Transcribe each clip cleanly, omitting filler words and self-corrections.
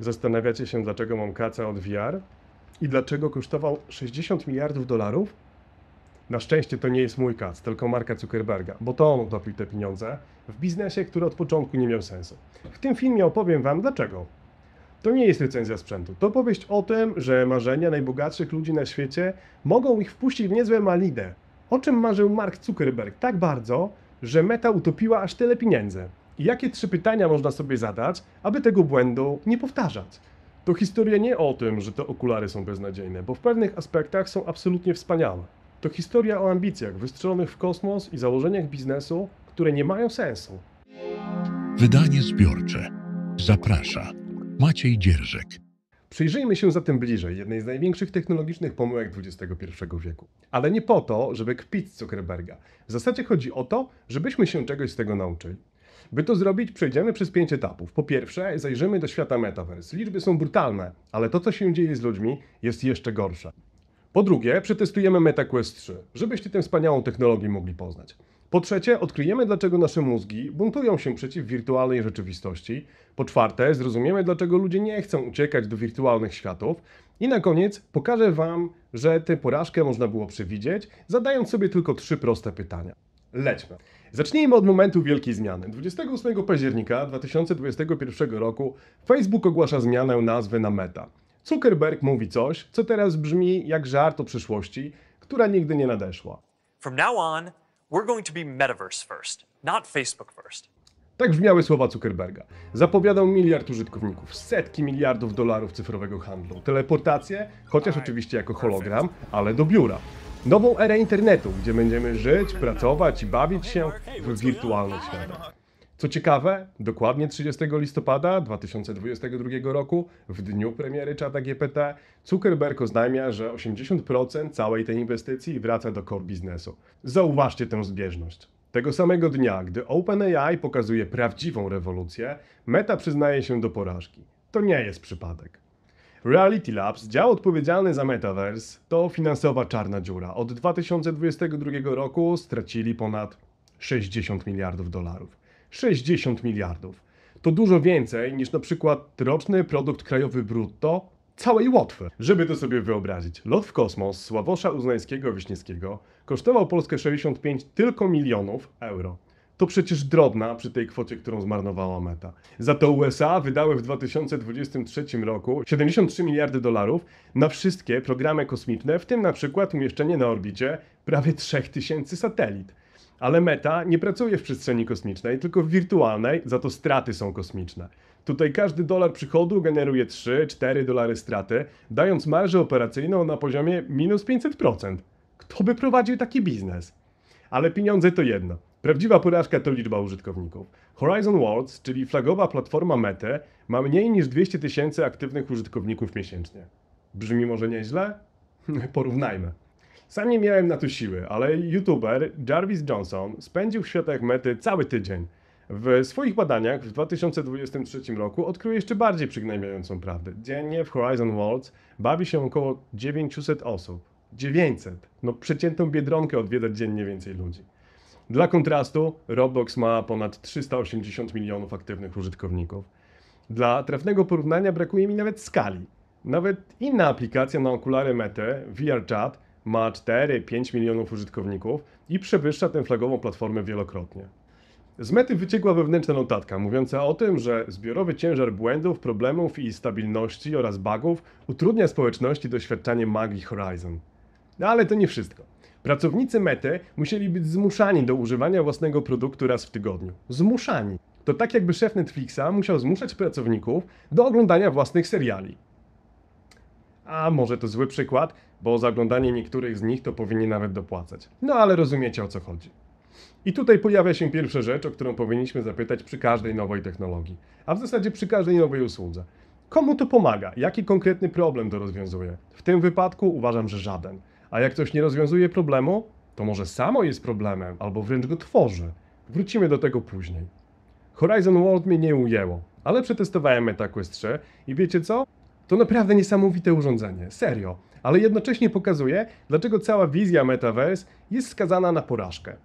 Zastanawiacie się, dlaczego mam kaca od VR? I dlaczego kosztował 60 miliardów dolarów? Na szczęście to nie jest mój kac, tylko Marka Zuckerberga, bo to on utopił te pieniądze w biznesie, który od początku nie miał sensu. W tym filmie opowiem wam dlaczego. To nie jest recenzja sprzętu, to opowieść o tym, że marzenia najbogatszych ludzi na świecie mogą ich wpuścić w niezłe malidę. O czym marzył Mark Zuckerberg tak bardzo, że Meta utopiła aż tyle pieniędzy. I jakie 3 pytania można sobie zadać, aby tego błędu nie powtarzać? To historia nie o tym, że te okulary są beznadziejne, bo w pewnych aspektach są absolutnie wspaniałe. To historia o ambicjach wystrzelonych w kosmos i założeniach biznesu, które nie mają sensu. Wydanie zbiorcze. Zaprasza Maciej Dzierżek. Przyjrzyjmy się zatem bliżej jednej z największych technologicznych pomyłek XXI wieku. Ale nie po to, żeby kpić z Zuckerberga. W zasadzie chodzi o to, żebyśmy się czegoś z tego nauczyli. By to zrobić, przejdziemy przez 5 etapów. Po pierwsze, zajrzymy do świata Metaverse. Liczby są brutalne, ale to, co się dzieje z ludźmi, jest jeszcze gorsze. Po drugie, przetestujemy MetaQuest 3, żebyście tę wspaniałą technologię mogli poznać. Po trzecie, odkryjemy, dlaczego nasze mózgi buntują się przeciw wirtualnej rzeczywistości. Po czwarte, zrozumiemy, dlaczego ludzie nie chcą uciekać do wirtualnych światów. I na koniec pokażę wam, że tę porażkę można było przewidzieć, zadając sobie tylko 3 proste pytania. Lećmy. Zacznijmy od momentu wielkiej zmiany. 28 października 2021 roku Facebook ogłasza zmianę nazwy na Meta. Zuckerberg mówi coś, co teraz brzmi jak żart o przyszłości, która nigdy nie nadeszła. From now on, we're going to be metaverse first, not Facebook first. Tak brzmiały słowa Zuckerberga. Zapowiadał miliard użytkowników, setki miliardów dolarów cyfrowego handlu, teleportację, chociaż oczywiście jako hologram, ale do biura. Nową erę internetu, gdzie będziemy żyć, pracować i bawić się w wirtualnych światach. Co ciekawe, dokładnie 30 listopada 2022 roku, w dniu premiery czata GPT, Zuckerberg oznajmia, że 80% całej tej inwestycji wraca do core biznesu. Zauważcie tę zbieżność. Tego samego dnia, gdy OpenAI pokazuje prawdziwą rewolucję, Meta przyznaje się do porażki. To nie jest przypadek. Reality Labs, dział odpowiedzialny za Metaverse, to finansowa czarna dziura. Od 2022 roku stracili ponad 60 miliardów dolarów. 60 miliardów. To dużo więcej niż na przykład roczny produkt krajowy brutto całej Łotwy. Żeby to sobie wyobrazić, lot w kosmos Sławosza Uznańskiego-Wiśniewskiego kosztował Polskę 65 tylko milionów euro. To przecież drobna przy tej kwocie, którą zmarnowała Meta. Za to USA wydały w 2023 roku 73 miliardy dolarów na wszystkie programy kosmiczne, w tym na przykład umieszczenie na orbicie prawie 3000 satelit. Ale Meta nie pracuje w przestrzeni kosmicznej, tylko w wirtualnej, za to straty są kosmiczne. Tutaj każdy dolar przychodu generuje 3-4 dolary straty, dając marżę operacyjną na poziomie minus 500%. Kto by prowadził taki biznes? Ale pieniądze to jedno. Prawdziwa porażka to liczba użytkowników. Horizon Worlds, czyli flagowa platforma Mety, ma mniej niż 200 000 aktywnych użytkowników miesięcznie. Brzmi może nieźle? Porównajmy. Sam nie miałem na to siły, ale youtuber Jarvis Johnson spędził w światach Mety cały tydzień. W swoich badaniach w 2023 roku odkrył jeszcze bardziej przygnębiającą prawdę. Dziennie w Horizon Worlds bawi się około 900 osób. 900! No przeciętną Biedronkę odwiedza dziennie więcej ludzi. Dla kontrastu Roblox ma ponad 380 milionów aktywnych użytkowników. Dla trafnego porównania brakuje mi nawet skali. Nawet inna aplikacja na okulary Mety, VRChat, ma 4-5 milionów użytkowników i przewyższa tę flagową platformę wielokrotnie. Z Mety wyciekła wewnętrzna notatka mówiąca o tym, że zbiorowy ciężar błędów, problemów i stabilności oraz bugów utrudnia społeczności doświadczanie magii Horizon. No ale to nie wszystko. Pracownicy Mety musieli być zmuszani do używania własnego produktu raz w tygodniu. Zmuszani. To tak jakby szef Netflixa musiał zmuszać pracowników do oglądania własnych seriali. A może to zły przykład, bo za oglądanie niektórych z nich to powinni nawet dopłacać. No ale rozumiecie, o co chodzi. I tutaj pojawia się pierwsza rzecz, o którą powinniśmy zapytać przy każdej nowej technologii, a w zasadzie przy każdej nowej usłudze. Komu to pomaga? Jaki konkretny problem to rozwiązuje? W tym wypadku uważam, że żaden. A jak coś nie rozwiązuje problemu, to może samo jest problemem, albo wręcz go tworzy. Wrócimy do tego później. Horizon World mnie nie ujęło, ale przetestowałem MetaQuest 3 i wiecie co? To naprawdę niesamowite urządzenie, serio, ale jednocześnie pokazuje, dlaczego cała wizja Metaverse jest skazana na porażkę.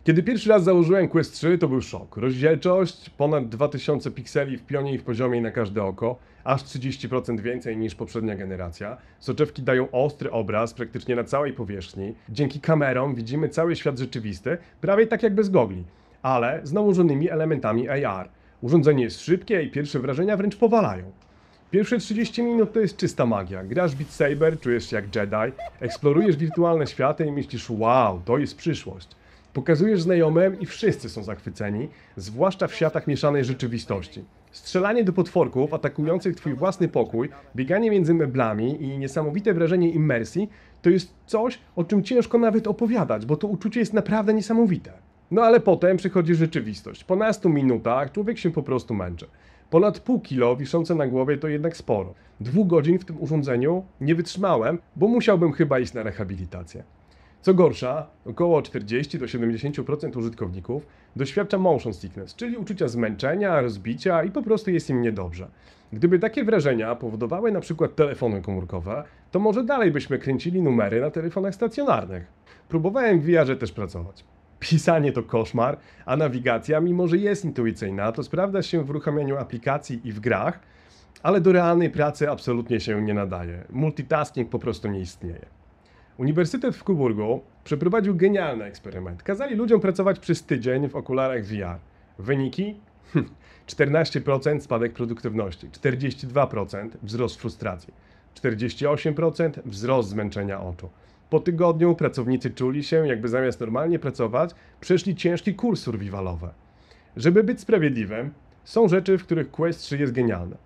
Kiedy pierwszy raz założyłem Quest 3, to był szok. Rozdzielczość, ponad 2000 pikseli w pionie i w poziomie na każde oko, aż 30% więcej niż poprzednia generacja. Soczewki dają ostry obraz praktycznie na całej powierzchni. Dzięki kamerom widzimy cały świat rzeczywisty, prawie tak jak bez gogli, ale z nałożonymi elementami AR. Urządzenie jest szybkie i pierwsze wrażenia wręcz powalają. Pierwsze 30 minut to jest czysta magia. Grasz Beat Saber, czujesz się jak Jedi, eksplorujesz wirtualne światy i myślisz, wow, to jest przyszłość. Pokazujesz znajomym i wszyscy są zachwyceni, zwłaszcza w światach mieszanej rzeczywistości. Strzelanie do potworków atakujących twój własny pokój, bieganie między meblami i niesamowite wrażenie immersji to jest coś, o czym ciężko nawet opowiadać, bo to uczucie jest naprawdę niesamowite. No ale potem przychodzi rzeczywistość. Po nastu minutach człowiek się po prostu męczy. Ponad pół kilo wiszące na głowie to jednak sporo. 2 godzin w tym urządzeniu nie wytrzymałem, bo musiałbym chyba iść na rehabilitację. Co gorsza, około 40–70% użytkowników doświadcza motion sickness, czyli uczucia zmęczenia, rozbicia i po prostu jest im niedobrze. Gdyby takie wrażenia powodowały na przykład telefony komórkowe, to może dalej byśmy kręcili numery na telefonach stacjonarnych. Próbowałem w VR-ze też pracować. Pisanie to koszmar, a nawigacja, mimo że jest intuicyjna, to sprawdza się w uruchamianiu aplikacji i w grach, ale do realnej pracy absolutnie się nie nadaje. Multitasking po prostu nie istnieje. Uniwersytet w Coburgu przeprowadził genialny eksperyment. Kazali ludziom pracować przez tydzień w okularach VR. Wyniki? 14% spadek produktywności, 42% wzrost frustracji, 48% wzrost zmęczenia oczu. Po tygodniu pracownicy czuli się, jakby zamiast normalnie pracować, przeszli ciężki kurs survivalowy. Żeby być sprawiedliwym, są rzeczy, w których Quest 3 jest genialne.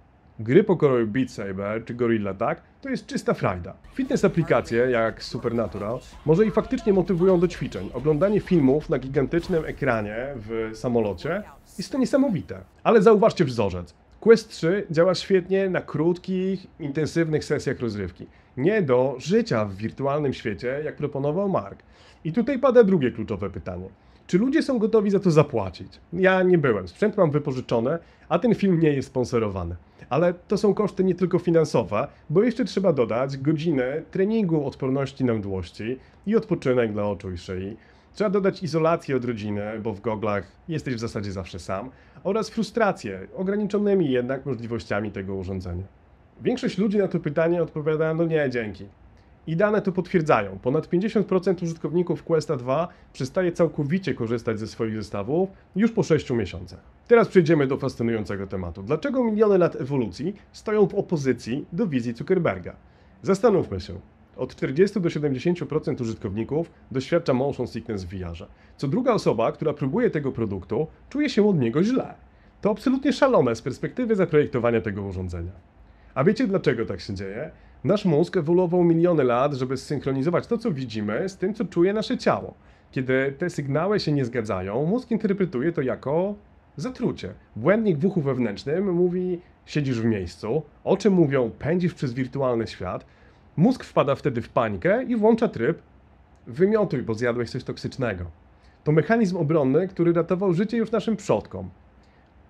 Gry pokroju Beat Saber czy Gorilla Tag to jest czysta frajda. Fitness aplikacje jak Supernatural może i faktycznie motywują do ćwiczeń. Oglądanie filmów na gigantycznym ekranie w samolocie jest to niesamowite. Ale zauważcie wzorzec. Quest 3 działa świetnie na krótkich, intensywnych sesjach rozrywki. Nie do życia w wirtualnym świecie, jak proponował Mark. I tutaj pada drugie kluczowe pytanie. Czy ludzie są gotowi za to zapłacić? Ja nie byłem. Sprzęt mam wypożyczony, a ten film nie jest sponsorowany. Ale to są koszty nie tylko finansowe, bo jeszcze trzeba dodać godziny treningu odporności na mdłości i odpoczynek dla oczu i szyi. Trzeba dodać izolację od rodziny, bo w goglach jesteś w zasadzie zawsze sam, oraz frustrację, ograniczonymi jednak możliwościami tego urządzenia. Większość ludzi na to pytanie odpowiada, no nie, dzięki. I dane to potwierdzają. Ponad 50% użytkowników Questa 2 przestaje całkowicie korzystać ze swoich zestawów już po 6 miesiącach. Teraz przejdziemy do fascynującego tematu. Dlaczego miliony lat ewolucji stoją w opozycji do wizji Zuckerberga? Zastanówmy się. Od 40 do 70% użytkowników doświadcza motion sickness w VR-ze. Co druga osoba, która próbuje tego produktu, czuje się od niego źle. To absolutnie szalone z perspektywy zaprojektowania tego urządzenia. A wiecie dlaczego tak się dzieje? Nasz mózg ewoluował miliony lat, żeby zsynchronizować to, co widzimy, z tym, co czuje nasze ciało. Kiedy te sygnały się nie zgadzają, mózg interpretuje to jako zatrucie. Błędnik w uchu wewnętrznym mówi, siedzisz w miejscu, oczy mówią, pędzisz przez wirtualny świat. Mózg wpada wtedy w panikę i włącza tryb wymiotuj, bo zjadłeś coś toksycznego. To mechanizm obronny, który ratował życie już naszym przodkom.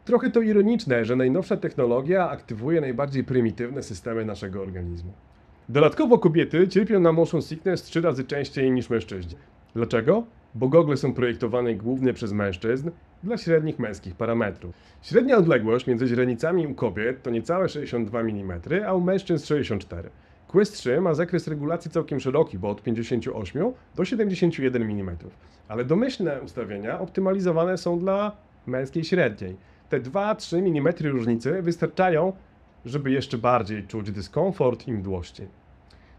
Trochę to ironiczne, że najnowsza technologia aktywuje najbardziej prymitywne systemy naszego organizmu. Dodatkowo kobiety cierpią na motion sickness 3 razy częściej niż mężczyźni. Dlaczego? Bo gogle są projektowane głównie przez mężczyzn dla średnich męskich parametrów. Średnia odległość między źrenicami u kobiet to niecałe 62 mm, a u mężczyzn 64. Quest 3 ma zakres regulacji całkiem szeroki, bo od 58 do 71 mm. Ale domyślne ustawienia optymalizowane są dla męskiej średniej. Te 2-3 mm różnicy wystarczają, żeby jeszcze bardziej czuć dyskomfort i mdłości.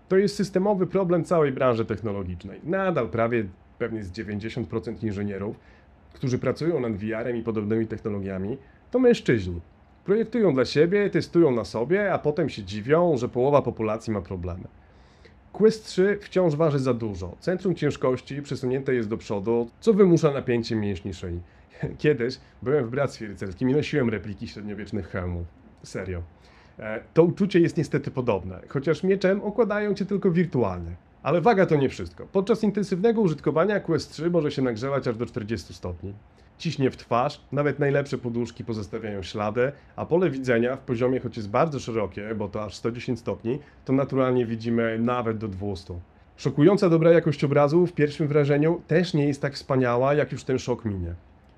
To jest systemowy problem całej branży technologicznej. Nadal prawie pewnie z 90% inżynierów, którzy pracują nad VR-em i podobnymi technologiami, to mężczyźni. Projektują dla siebie, testują na sobie, a potem się dziwią, że połowa populacji ma problemy. Quest 3 wciąż waży za dużo. Centrum ciężkości przesunięte jest do przodu, co wymusza napięcie mięśni szyi. Kiedyś byłem w bractwie rycerskim i nosiłem repliki średniowiecznych hełmów. Serio. To uczucie jest niestety podobne, chociaż mieczem okładają cię tylko wirtualnie. Ale waga to nie wszystko. Podczas intensywnego użytkowania Quest 3 może się nagrzewać aż do 40 stopni. Ciśnie w twarz, nawet najlepsze poduszki pozostawiają ślady, a pole widzenia w poziomie, choć jest bardzo szerokie, bo to aż 110 stopni, to naturalnie widzimy nawet do 200. Szokująca dobra jakość obrazu w pierwszym wrażeniu też nie jest tak wspaniała, jak już ten szok minie.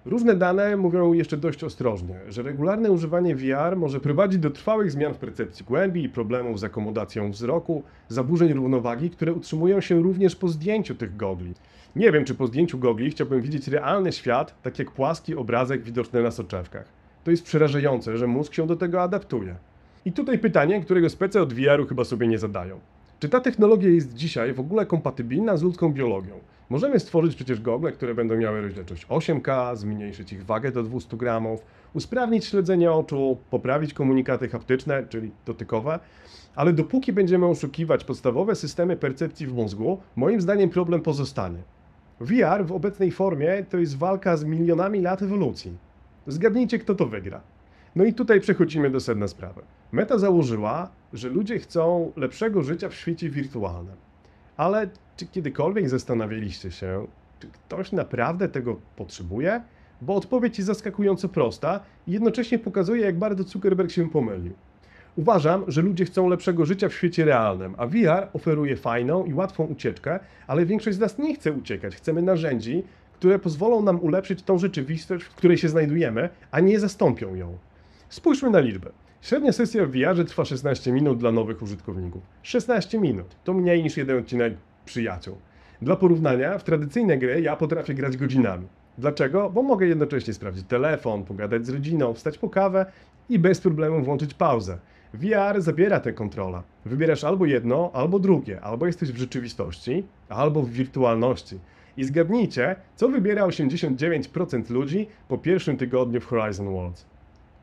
Różne dane mówią jeszcze dość ostrożnie, że regularne używanie VR może prowadzić do trwałych zmian w percepcji głębi i problemów z akomodacją wzroku, zaburzeń równowagi, które utrzymują się również po zdjęciu tych gogli. Nie wiem, czy po zdjęciu gogli chciałbym widzieć realny świat, tak jak płaski obrazek widoczny na soczewkach. To jest przerażające, że mózg się do tego adaptuje. I tutaj pytanie, którego spece od VR-u chyba sobie nie zadają. Czy ta technologia jest dzisiaj w ogóle kompatybilna z ludzką biologią? Możemy stworzyć przecież gogle, które będą miały rozdzielczość 8K, zmniejszyć ich wagę do 200 gramów, usprawnić śledzenie oczu, poprawić komunikaty haptyczne, czyli dotykowe, ale dopóki będziemy oszukiwać podstawowe systemy percepcji w mózgu, moim zdaniem problem pozostanie. VR w obecnej formie to jest walka z milionami lat ewolucji. Zgadnijcie, kto to wygra. No i tutaj przechodzimy do sedna sprawy. Meta założyła, że ludzie chcą lepszego życia w świecie wirtualnym. Ale czy kiedykolwiek zastanawialiście się, czy ktoś naprawdę tego potrzebuje? Bo odpowiedź jest zaskakująco prosta i jednocześnie pokazuje, jak bardzo Zuckerberg się pomylił. Uważam, że ludzie chcą lepszego życia w świecie realnym, a VR oferuje fajną i łatwą ucieczkę, ale większość z nas nie chce uciekać. Chcemy narzędzi, które pozwolą nam ulepszyć tą rzeczywistość, w której się znajdujemy, a nie zastąpią ją. Spójrzmy na liczbę. Średnia sesja w VR trwa 16 minut dla nowych użytkowników. 16 minut to mniej niż jeden odcinek Przyjaciół. Dla porównania, w tradycyjne gry ja potrafię grać godzinami. Dlaczego? Bo mogę jednocześnie sprawdzić telefon, pogadać z rodziną, wstać po kawę i bez problemu włączyć pauzę. VR zabiera tę kontrolę. Wybierasz albo jedno, albo drugie. Albo jesteś w rzeczywistości, albo w wirtualności. I zgadnijcie, co wybiera 89% ludzi po pierwszym tygodniu w Horizon Worlds.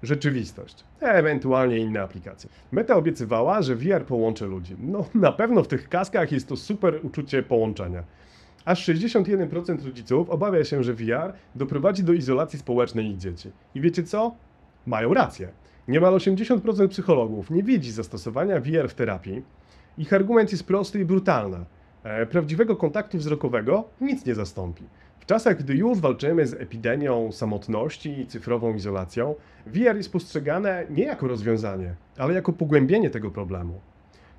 Rzeczywistość, ewentualnie inne aplikacje. Meta obiecywała, że VR połączy ludzi. No na pewno w tych kaskach jest to super uczucie połączenia. Aż 61% rodziców obawia się, że VR doprowadzi do izolacji społecznej ich dzieci. I wiecie co? Mają rację. Niemal 80% psychologów nie widzi zastosowania VR w terapii. Ich argument jest prosty i brutalny. Prawdziwego kontaktu wzrokowego nic nie zastąpi. W czasach, gdy już walczymy z epidemią samotności i cyfrową izolacją, VR jest postrzegane nie jako rozwiązanie, ale jako pogłębienie tego problemu.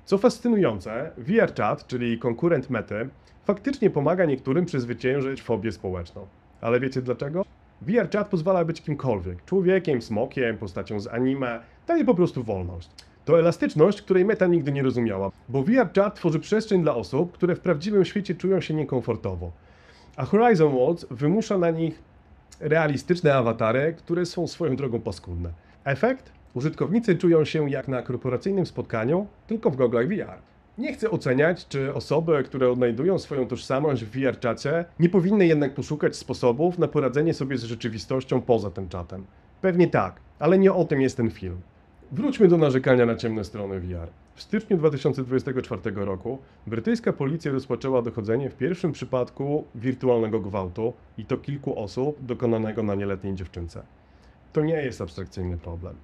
Co fascynujące, VR Chat, czyli konkurent Mety, faktycznie pomaga niektórym przezwyciężyć fobię społeczną. Ale wiecie dlaczego? VR Chat pozwala być kimkolwiek, człowiekiem, smokiem, postacią z anime, daje po prostu wolność. To elastyczność, której Meta nigdy nie rozumiała, bo VR Chat tworzy przestrzeń dla osób, które w prawdziwym świecie czują się niekomfortowo. A Horizon Worlds wymusza na nich realistyczne awatary, które są swoją drogą paskudne. Efekt? Użytkownicy czują się jak na korporacyjnym spotkaniu, tylko w goglach VR. Nie chcę oceniać, czy osoby, które odnajdują swoją tożsamość w VR-czacie, nie powinny jednak poszukać sposobów na poradzenie sobie z rzeczywistością poza tym czatem. Pewnie tak, ale nie o tym jest ten film. Wróćmy do narzekania na ciemne strony VR. W styczniu 2024 roku brytyjska policja rozpoczęła dochodzenie w pierwszym przypadku wirtualnego gwałtu i to kilku osób dokonanego na nieletniej dziewczynce. To nie jest abstrakcyjny problem.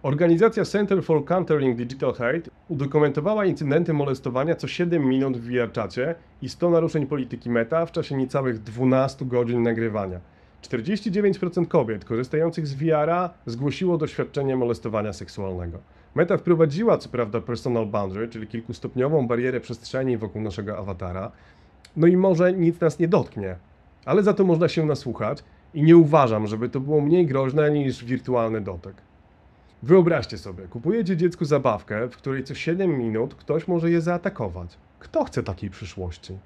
Organizacja Center for Countering Digital Hate udokumentowała incydenty molestowania co 7 minut w VR-czacie i 100 naruszeń polityki Meta w czasie niecałych 12 godzin nagrywania. 49% kobiet korzystających z VR-a zgłosiło doświadczenie molestowania seksualnego. Meta wprowadziła co prawda personal boundary, czyli kilkustopniową barierę przestrzeni wokół naszego awatara. No i może nic nas nie dotknie, ale za to można się nasłuchać i nie uważam, żeby to było mniej groźne niż wirtualny dotyk. Wyobraźcie sobie, kupujecie dziecku zabawkę, w której co 7 minut ktoś może je zaatakować. Kto chce takiej przyszłości?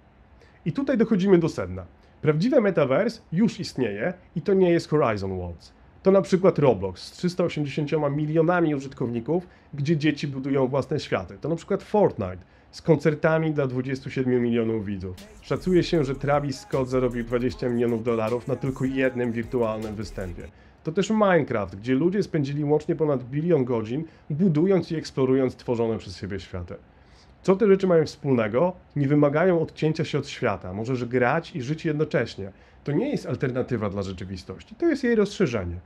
I tutaj dochodzimy do sedna. Prawdziwe metaverse już istnieje i to nie jest Horizon Worlds. To na przykład Roblox z 380 milionami użytkowników, gdzie dzieci budują własne światy. To na przykład Fortnite z koncertami dla 27 milionów widzów. Szacuje się, że Travis Scott zarobił $20 milionów na tylko jednym wirtualnym występie. To też Minecraft, gdzie ludzie spędzili łącznie ponad 1 bilion godzin budując i eksplorując tworzone przez siebie światy. Co te rzeczy mają wspólnego? Nie wymagają odcięcia się od świata. Możesz grać i żyć jednocześnie. To nie jest alternatywa dla rzeczywistości, to jest jej rozszerzenie.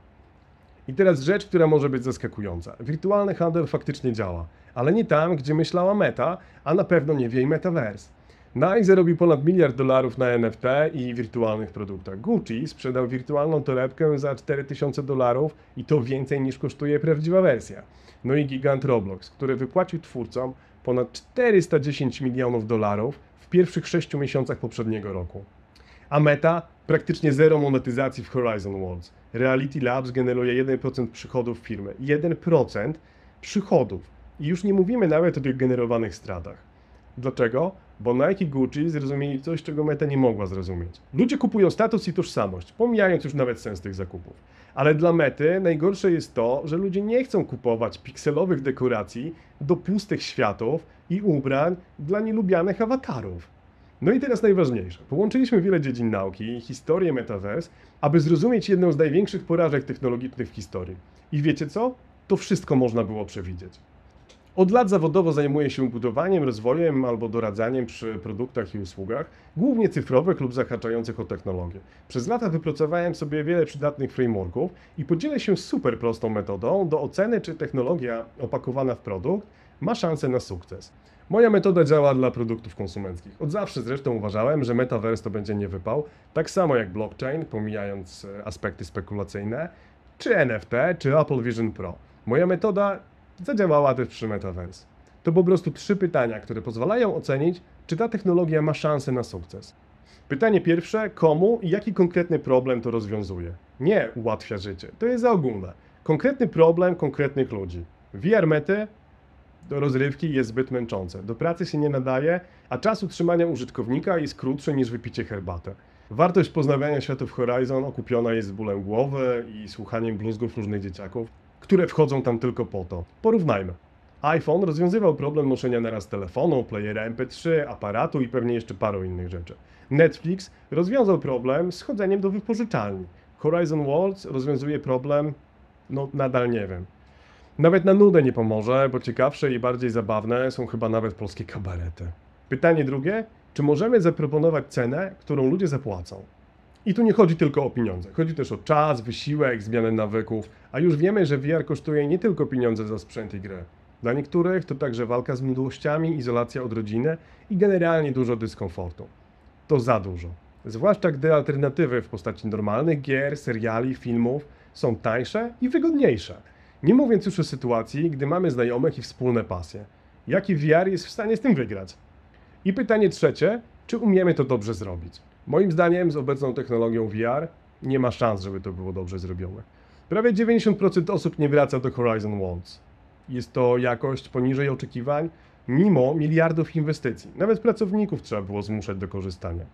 I teraz rzecz, która może być zaskakująca. Wirtualny handel faktycznie działa, ale nie tam, gdzie myślała Meta, a na pewno nie w jej metaverse. Nike zarobił ponad $1 miliard na NFT i wirtualnych produktach. Gucci sprzedał wirtualną torebkę za $4000 i to więcej niż kosztuje prawdziwa wersja. No i gigant Roblox, który wypłacił twórcom ponad $410 milionów w pierwszych 6 miesiącach poprzedniego roku. A Meta praktycznie zero monetyzacji w Horizon Worlds. Reality Labs generuje 1% przychodów firmy. 1% przychodów. I już nie mówimy nawet o tych generowanych stratach. Dlaczego? Bo Nike i Gucci zrozumieli coś, czego Meta nie mogła zrozumieć. Ludzie kupują status i tożsamość, pomijając już nawet sens tych zakupów. Ale dla Mety najgorsze jest to, że ludzie nie chcą kupować pikselowych dekoracji do pustych światów i ubrań dla nielubianych awatarów. No i teraz najważniejsze. Połączyliśmy wiele dziedzin nauki i historię Metaverse, aby zrozumieć jedną z największych porażek technologicznych w historii. I wiecie co? To wszystko można było przewidzieć. Od lat zawodowo zajmuję się budowaniem, rozwojem albo doradzaniem przy produktach i usługach, głównie cyfrowych lub zahaczających o technologię. Przez lata wypracowałem sobie wiele przydatnych frameworków i podzielę się super prostą metodą do oceny, czy technologia opakowana w produkt ma szansę na sukces. Moja metoda działa dla produktów konsumenckich. Od zawsze zresztą uważałem, że Metaverse to będzie niewypał, tak samo jak blockchain, pomijając aspekty spekulacyjne, czy NFT, czy Apple Vision Pro. Moja metoda zadziałała też przy Metaverse. To po prostu 3 pytania, które pozwalają ocenić, czy ta technologia ma szansę na sukces. Pytanie pierwsze, komu i jaki konkretny problem to rozwiązuje? Nie ułatwia życie, to jest za ogólne. Konkretny problem konkretnych ludzi. VR Mety do rozrywki jest zbyt męczące, do pracy się nie nadaje, a czas utrzymania użytkownika jest krótszy niż wypicie herbaty. Wartość poznawania światów Horizon okupiona jest bólem głowy i słuchaniem bluzgów różnych dzieciaków, które wchodzą tam tylko po to. Porównajmy. iPhone rozwiązywał problem noszenia naraz telefonu, playera MP3, aparatu i pewnie jeszcze paru innych rzeczy. Netflix rozwiązał problem z chodzeniem do wypożyczalni. Horizon Worlds rozwiązuje problem, no nadal nie wiem. Nawet na nudę nie pomoże, bo ciekawsze i bardziej zabawne są chyba nawet polskie kabarety. Pytanie drugie, czy możemy zaproponować cenę, którą ludzie zapłacą? I tu nie chodzi tylko o pieniądze, chodzi też o czas, wysiłek, zmianę nawyków, a już wiemy, że VR kosztuje nie tylko pieniądze za sprzęt i grę. Dla niektórych to także walka z mdłościami, izolacja od rodziny i generalnie dużo dyskomfortu. To za dużo. Zwłaszcza gdy alternatywy w postaci normalnych gier, seriali, filmów są tańsze i wygodniejsze. Nie mówiąc już o sytuacji, gdy mamy znajomych i wspólne pasje. Jaki VR jest w stanie z tym wygrać? I pytanie trzecie, czy umiemy to dobrze zrobić? Moim zdaniem z obecną technologią VR nie ma szans, żeby to było dobrze zrobione. Prawie 90% osób nie wraca do Horizon Worlds. Jest to jakość poniżej oczekiwań, mimo miliardów inwestycji. Nawet pracowników trzeba było zmuszać do korzystania.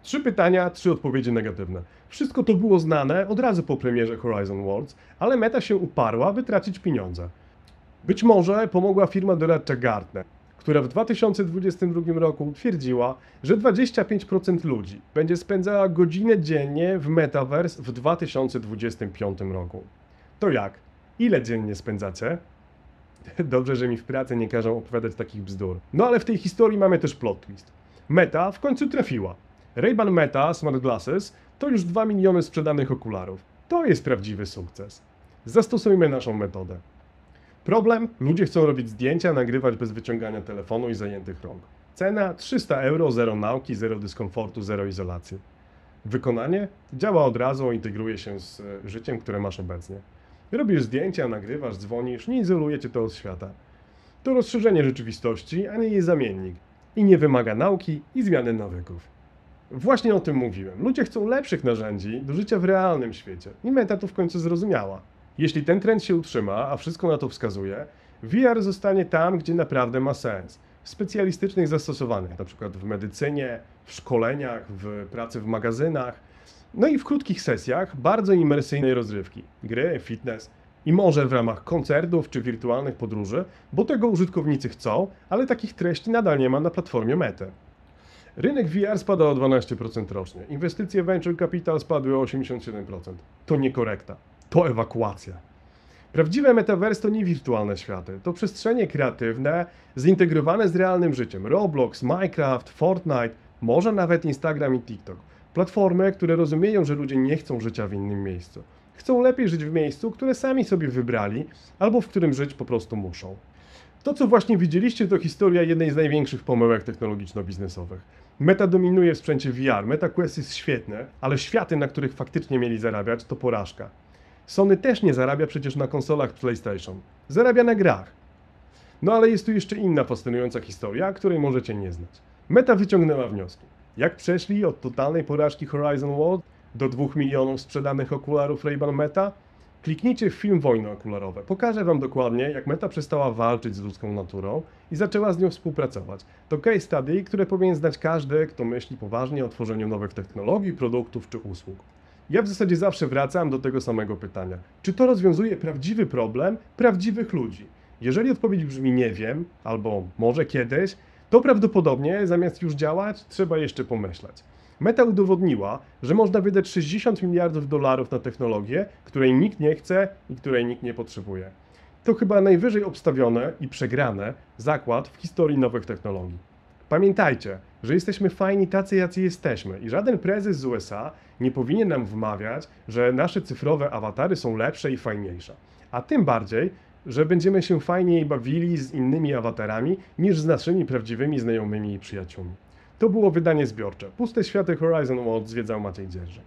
3 pytania, 3 odpowiedzi negatywne. Wszystko to było znane od razu po premierze Horizon Worlds, ale Meta się uparła, by tracić pieniądze. Być może pomogła firma doradcza Gartner, która w 2022 roku twierdziła, że 25% ludzi będzie spędzała godzinę dziennie w Metaverse w 2025 roku. To jak? Ile dziennie spędzacie? Dobrze, że mi w pracy nie każą opowiadać takich bzdur. No ale w tej historii mamy też plot twist. Meta w końcu trafiła. Ray-Ban Meta Smart Glasses to już 2 miliony sprzedanych okularów. To jest prawdziwy sukces. Zastosujmy naszą metodę. Problem? Ludzie chcą robić zdjęcia, nagrywać bez wyciągania telefonu i zajętych rąk. Cena 300 euro, zero nauki, zero dyskomfortu, zero izolacji. Wykonanie? Działa od razu, integruje się z życiem, które masz obecnie. Robisz zdjęcia, nagrywasz, dzwonisz, nie izoluje cię to od świata. To rozszerzenie rzeczywistości, a nie jej zamiennik. I nie wymaga nauki i zmiany nawyków. Właśnie o tym mówiłem. Ludzie chcą lepszych narzędzi do życia w realnym świecie. I Meta to w końcu zrozumiała. Jeśli ten trend się utrzyma, a wszystko na to wskazuje, VR zostanie tam, gdzie naprawdę ma sens. W specjalistycznych zastosowaniach, np. w medycynie, w szkoleniach, w pracy w magazynach, no i w krótkich sesjach bardzo imersyjnej rozrywki, gry, fitness i może w ramach koncertów czy wirtualnych podróży, bo tego użytkownicy chcą, ale takich treści nadal nie ma na platformie Mety. Rynek VR spada o 12% rocznie, inwestycje venture capital spadły o 87%. To nie korekta. To ewakuacja. Prawdziwe metaverse to nie wirtualne światy, to przestrzenie kreatywne, zintegrowane z realnym życiem. Roblox, Minecraft, Fortnite, może nawet Instagram i TikTok. Platformy, które rozumieją, że ludzie nie chcą życia w innym miejscu. Chcą lepiej żyć w miejscu, które sami sobie wybrali, albo w którym żyć po prostu muszą. To, co właśnie widzieliście, to historia jednej z największych pomyłek technologiczno-biznesowych. Meta dominuje w sprzęcie VR, MetaQuest jest świetne, ale światy, na których faktycznie mieli zarabiać, to porażka. Sony też nie zarabia przecież na konsolach PlayStation. Zarabia na grach. No ale jest tu jeszcze inna fascynująca historia, której możecie nie znać. Meta wyciągnęła wnioski. Jak przeszli od totalnej porażki Horizon World do 2 milionów sprzedanych okularów Ray-Ban Meta? Kliknijcie w film Wojny okularowe. Pokażę wam dokładnie, jak Meta przestała walczyć z ludzką naturą i zaczęła z nią współpracować. To case study, które powinien znać każdy, kto myśli poważnie o tworzeniu nowych technologii, produktów czy usług. Ja w zasadzie zawsze wracam do tego samego pytania. Czy to rozwiązuje prawdziwy problem prawdziwych ludzi? Jeżeli odpowiedź brzmi nie wiem, albo może kiedyś, to prawdopodobnie zamiast już działać, trzeba jeszcze pomyśleć. Meta udowodniła, że można wydać 60 miliardów dolarów na technologię, której nikt nie chce i której nikt nie potrzebuje. To chyba najwyżej obstawione i przegrane zakład w historii nowych technologii. Pamiętajcie, że jesteśmy fajni tacy, jacy jesteśmy i żaden prezes z USA nie powinien nam wmawiać, że nasze cyfrowe awatary są lepsze i fajniejsze. A tym bardziej, że będziemy się fajniej bawili z innymi awatarami niż z naszymi prawdziwymi znajomymi i przyjaciółmi. To było wydanie zbiorcze. Puste światy Horizon World zwiedzał Maciej Dzierżek.